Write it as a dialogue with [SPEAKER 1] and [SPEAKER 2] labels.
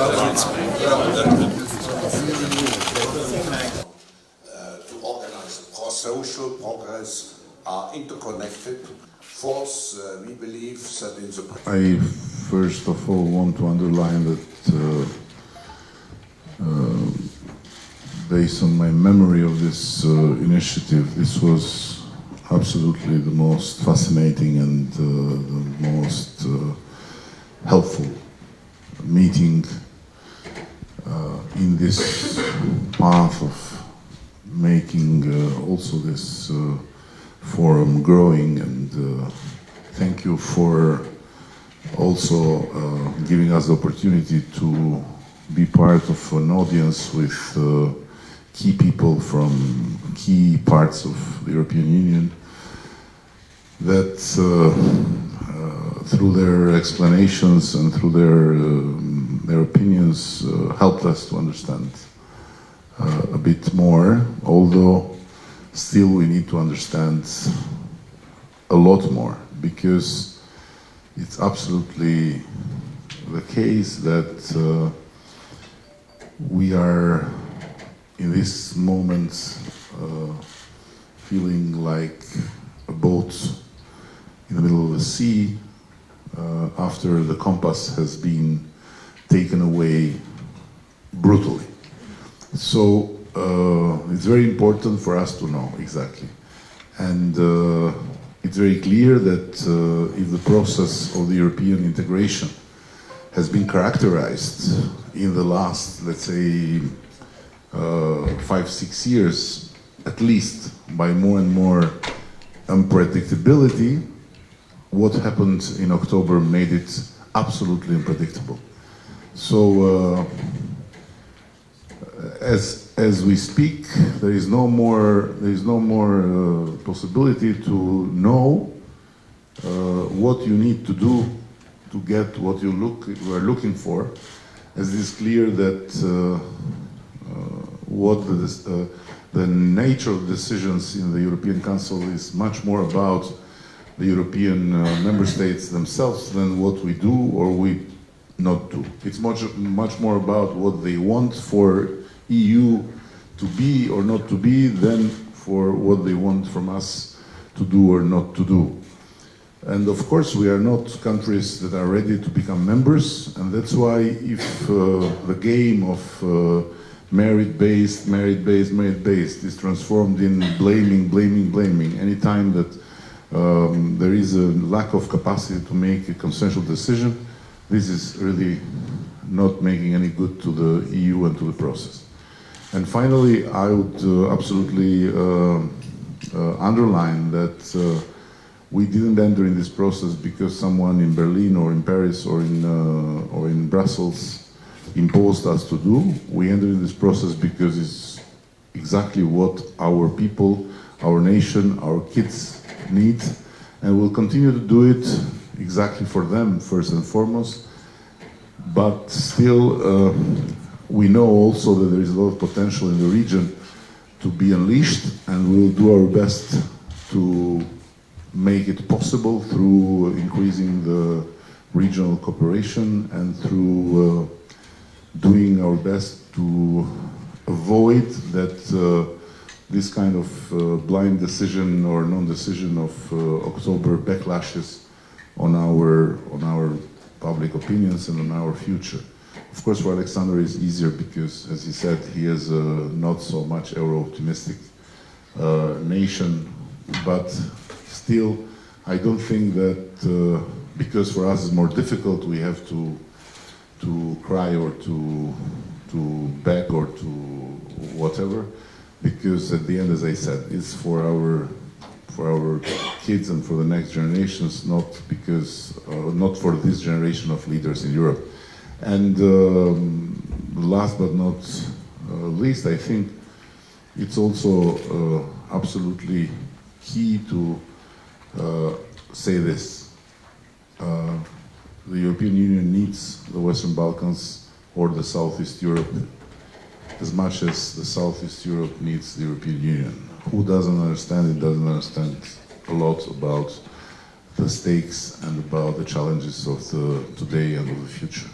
[SPEAKER 1] To organize pro-social progress are interconnected. Fourth, we believe that in the...
[SPEAKER 2] I first of all want to underline that based on my memory of this initiative, this was absolutely the most fascinating and the most helpful meeting in this path of making also this forum growing, and thank you for also giving us the opportunity to be part of an audience with key people from key parts of the European Union that through their explanations and through their opinions helped us to understand a bit more, although still we need to understand a lot more, because it's absolutely the case that we are in this moment feeling like a boat in the middle of the sea after the compass has been taken away brutally. So it's very important for us to know exactly. And it's very clear that if the process of the European integration has been characterized in the last, let's say, 5-6 years, at least, by more and more unpredictability, what happened in October made it absolutely unpredictable. So as we speak, there is no more possibility to know what you need to do to get what you are looking for, as it is clear that what the nature of decisions in the European Council is much more about the European member states themselves than what we do or we not do. It's much more about what they want for EU to be or not to be than for what they want from us to do or not to do. And of course we are not countries that are ready to become members, and that's why if the game of merit-based is transformed in blaming any time that there is a lack of capacity to make a consensual decision, this is really not making any good to the EU and to the process. And finally, I would absolutely underline that we didn't enter in this process because someone in Berlin or in Paris or in Brussels imposed us to do. We entered in this process because it's exactly what our people, our nation, our kids need, and we'll continue to do it exactly for them first and foremost. But still, we know also that there is a lot of potential in the region to be unleashed, and we'll do our best to make it possible through increasing the regional cooperation and through doing our best to avoid that this kind of blind decision or non-decision of October backlashes on our public opinions and on our future. Of course, for Alexander it's easier because, as he said, he is a not so much euro-optimistic nation, but still, I don't think that because for us it's more difficult, we have to cry or to beg or to whatever, because at the end, as I said, it's for our kids and for the next generations, not for this generation of leaders in Europe. And last but not least, I think it's also absolutely key to say this. The European Union needs the Western Balkans or the Southeast Europe as much as the Southeast Europe needs the European Union. Who doesn't understand it doesn't understand a lot about the stakes and about the challenges of the today and of the future.